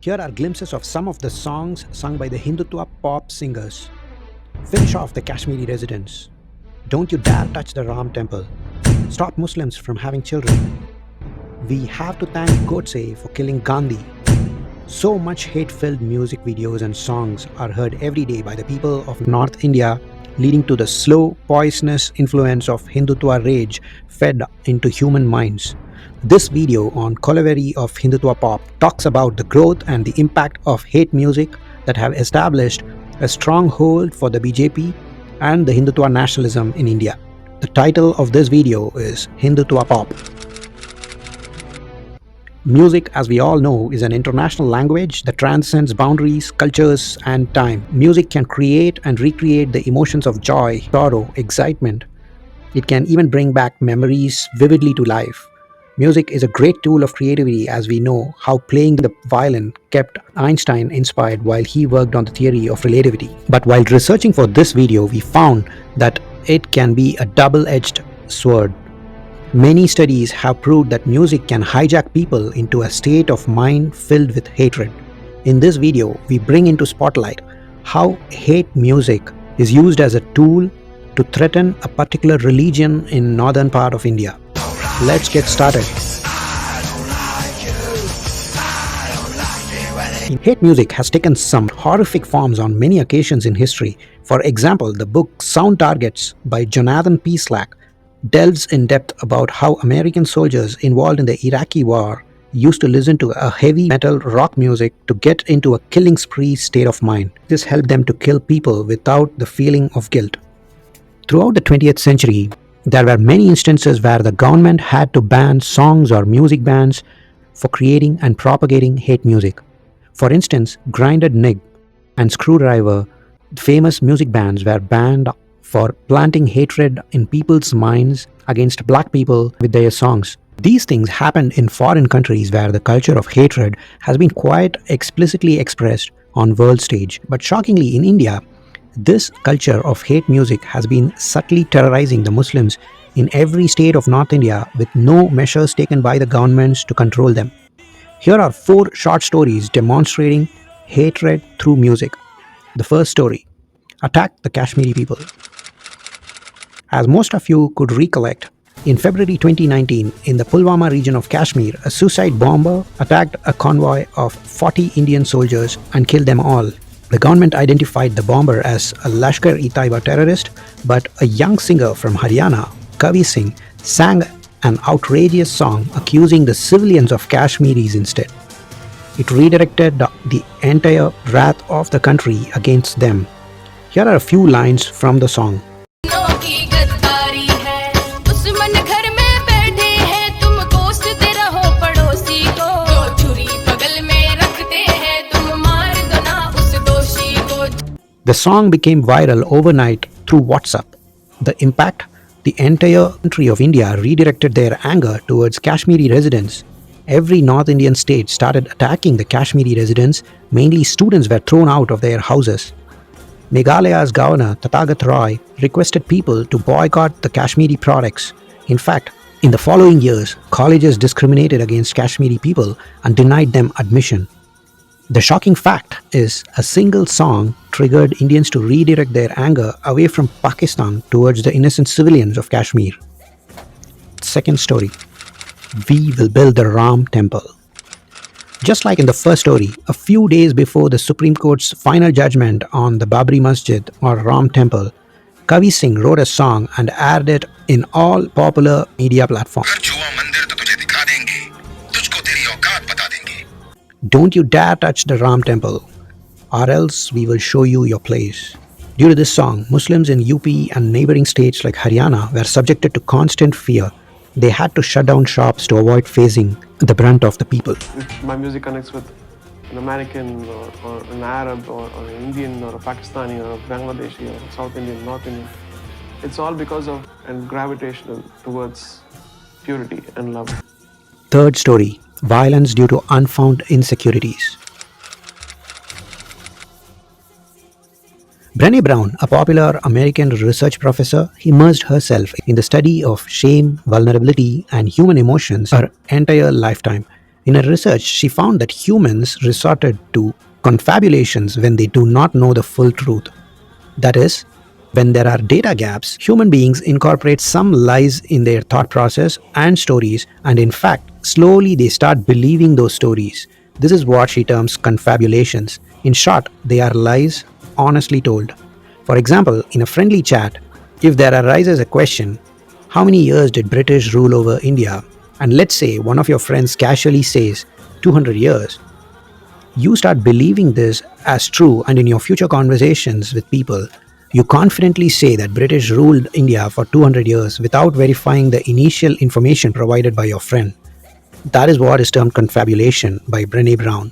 Here are glimpses of some of the songs sung by the Hindutva pop singers. Finish off the Kashmiri residents. Don't you dare touch the Ram temple. Stop Muslims from having children. We have to thank Godse for killing Gandhi. So much hate-filled music videos and songs are heard every day by the people of North India, leading to the slow, poisonous influence of Hindutva rage fed into human minds. This video on Kolaveri of Hindutva pop talks about the growth and the impact of hate music that have established a stronghold for the BJP and the Hindutva nationalism in India. The title of this video is Hindutva pop. Music, as we all know, is an international language that transcends boundaries, cultures, and time. Music can create and recreate the emotions of joy, sorrow, excitement. It can even bring back memories vividly to life. Music is a great tool of creativity, as we know how playing the violin kept Einstein inspired while he worked on the theory of relativity. But while researching for this video, we found that it can be a double-edged sword. Many studies have proved that music can hijack people into a state of mind filled with hatred. In this video, we bring into spotlight how hate music is used as a tool to threaten a particular religion in northern part of India. Let's get started. Hate music has taken some horrific forms on many occasions in history. For example, the book Sound Targets by Jonathan P. Slack delves in depth about how American soldiers involved in the Iraqi war used to listen to a heavy metal rock music to get into a killing spree state of mind. This helped them to kill people without the feeling of guilt. Throughout the 20th century, there were many instances where the government had to ban songs or music bands for creating and propagating hate music. For instance, Grinded Nig and Screwdriver, famous music bands, were banned for planting hatred in people's minds against black people with their songs. These things happened in foreign countries where the culture of hatred has been quite explicitly expressed on world stage. But shockingly, in India, this culture of hate music has been subtly terrorizing the Muslims in every state of North India with no measures taken by the governments to control them. Here are 4 short stories demonstrating hatred through music. The first story: Attack the Kashmiri people. As most of you could recollect, in February 2019, in the Pulwama region of Kashmir, a suicide bomber attacked a convoy of 40 Indian soldiers and killed them all. The government identified the bomber as a Lashkar-e-Taiba terrorist, but a young singer from Haryana, Kavi Singh, sang an outrageous song accusing the civilians of Kashmiris instead. It redirected the entire wrath of the country against them. Here are a few lines from the song. The song became viral overnight through WhatsApp. The impact: the entire country of India redirected their anger towards Kashmiri residents. Every North Indian state started attacking the Kashmiri residents. Mainly students were thrown out of their houses. Meghalaya's governor, Tathagat Roy, requested people to boycott the Kashmiri products. In fact, in the following years, colleges discriminated against Kashmiri people and denied them admission. The shocking fact is, a single song triggered Indians to redirect their anger away from Pakistan towards the innocent civilians of Kashmir. Second story: We will build the Ram temple. Just like in the first story, a few days before the Supreme Court's final judgment on the Babri Masjid or Ram temple, Kavi Singh wrote a song and aired it in all popular media platforms. Don't you dare touch the Ram temple, or else we will show you your place. Due to this song, Muslims in UP and neighboring states like Haryana were subjected to constant fear. They had to shut down shops to avoid facing the brunt of the people. If my music connects with an American or an Arab or an Indian or a Pakistani or a Bangladeshi or a South Indian, North Indian, it's all because of and gravitational towards purity and love. Third story: Violence due to unfound insecurities. Brené Brown, a popular American research professor, immersed herself in the study of shame, vulnerability, and human emotions her entire lifetime. In her research, she found that humans resorted to confabulations when they do not know the full truth. That is, when there are data gaps, human beings incorporate some lies in their thought process and stories, and in fact, slowly they start believing those stories. This is what she terms confabulations. In short, they are lies honestly told. For example, in a friendly chat, if there arises a question, how many years did British rule over India? And let's say one of your friends casually says 200 years, you start believing this as true, and in your future conversations with people, you confidently say that British ruled India for 200 years without verifying the initial information provided by your friend. That is what is termed confabulation by Brené Brown.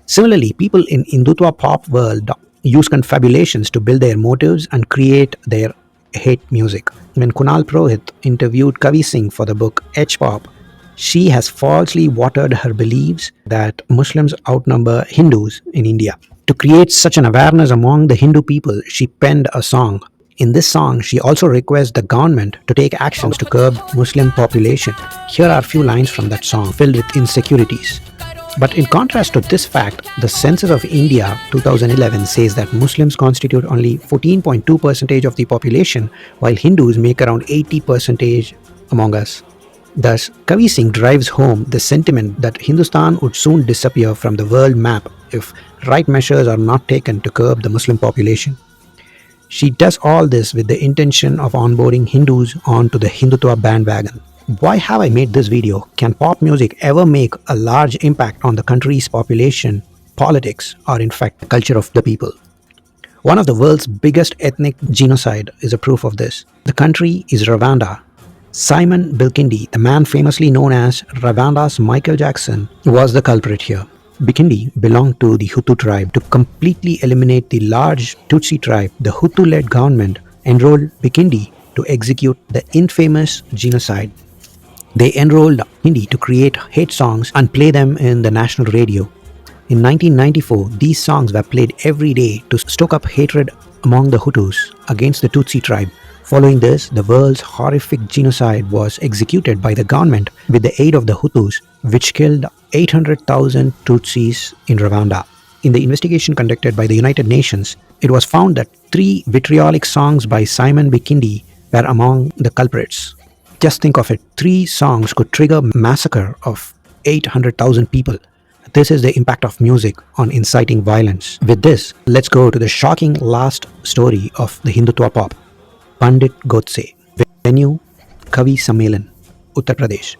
Similarly, people in Hindutva pop world use confabulations to build their motives and create their hate music. When Kunal Purohit interviewed Kavi Singh for the book H-Pop, she has falsely watered her beliefs that Muslims outnumber Hindus in India. To create such an awareness among the Hindu people, she penned a song. In this song, she also requests the government to take actions to curb Muslim population. Here are a few lines from that song filled with insecurities. But in contrast to this fact, the Census of India 2011 says that Muslims constitute only 14.2% of the population, while Hindus make around 80% among us. Thus, Kavi Singh drives home the sentiment that Hindustan would soon disappear from the world map if right measures are not taken to curb the Muslim population. She does all this with the intention of onboarding Hindus onto the Hindutva bandwagon. Why have I made this video? Can pop music ever make a large impact on the country's population, politics, or in fact the culture of the people? One of the world's biggest ethnic genocide is a proof of this. The country is Rwanda. Simon Bilkindi, the man famously known as Rwanda's Michael Jackson, was the culprit here. Bikindi belonged to the Hutu tribe. To completely eliminate the large Tutsi tribe, the Hutu-led government enrolled Bikindi to execute the infamous genocide. They enrolled Hindi to create hate songs and play them in the national radio. In 1994, these songs were played every day to stoke up hatred among the Hutus against the Tutsi tribe. Following this, the world's horrific genocide was executed by the government with the aid of the Hutus, which killed 800,000 Tutsis in Rwanda. In the investigation conducted by the United Nations, it was found that 3 vitriolic songs by Simon Bikindi were among the culprits. Just think of it, 3 songs could trigger massacre of 800,000 people. This is the impact of music on inciting violence. With this, let's go to the shocking last story of the Hindutva pop. Pandit Godse. Venue, Kavi Sammelan, Uttar Pradesh.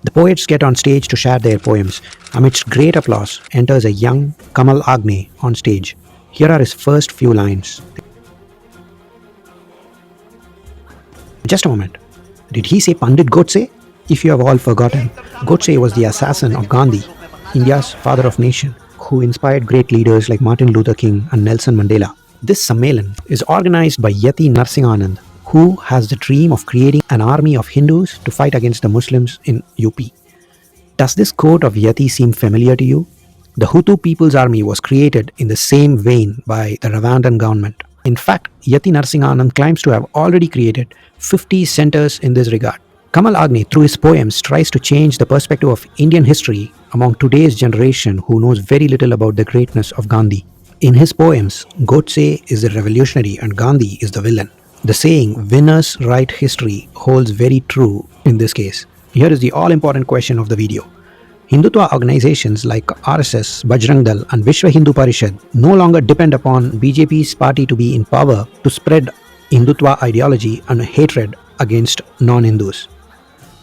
The poets get on stage to share their poems. Amidst great applause, enters a young Kamal Agney on stage. Here are his first few lines. Just a moment. Did he say Pandit Godse? If you have all forgotten, Godse was the assassin of Gandhi, India's father of nation, who inspired great leaders like Martin Luther King and Nelson Mandela. This Sammelan is organized by Yati Narsinganand, who has the dream of creating an army of Hindus to fight against the Muslims in UP. Does this quote of Yati seem familiar to you? The Hutu People's Army was created in the same vein by the Rwandan government. In fact, Yati Narsinganand claims to have already created 50 centers in this regard. Kamal Agney, through his poems, tries to change the perspective of Indian history among today's generation who knows very little about the greatness of Gandhi. In his poems, Godse is the revolutionary and Gandhi is the villain. The saying, winners write history, holds very true in this case. Here is the all-important question of the video. Hindutva organizations like RSS, Bajrang Dal and Vishwa Hindu Parishad no longer depend upon BJP's party to be in power to spread Hindutva ideology and hatred against non-Hindus.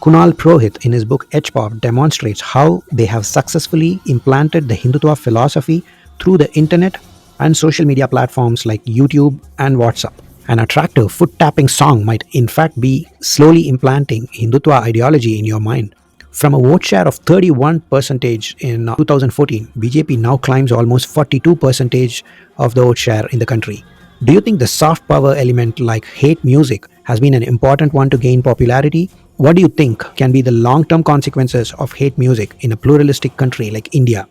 Kunal Purohit in his book H-Pop demonstrates how they have successfully implanted the Hindutva philosophy through the internet and social media platforms like YouTube and WhatsApp. An attractive foot-tapping song might in fact be slowly implanting Hindutva ideology in your mind. From a vote share of 31% in 2014, BJP now climbs almost 42% of the vote share in the country. Do you think the soft power element like hate music has been an important one to gain popularity? What do you think can be the long-term consequences of hate music in a pluralistic country like India?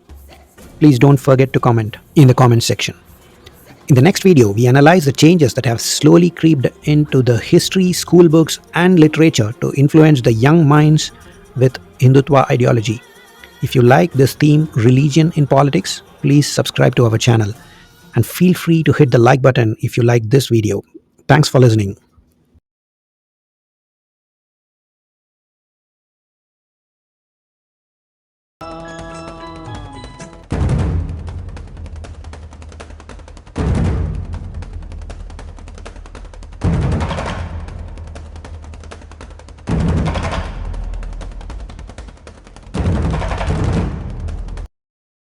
Please don't forget to comment in the comment section. In the next video, we analyze the changes that have slowly creeped into the history, school books and literature to influence the young minds with Hindutva ideology. If you like this theme, religion in politics, please subscribe to our channel and feel free to hit the like button if you like this video. Thanks for listening.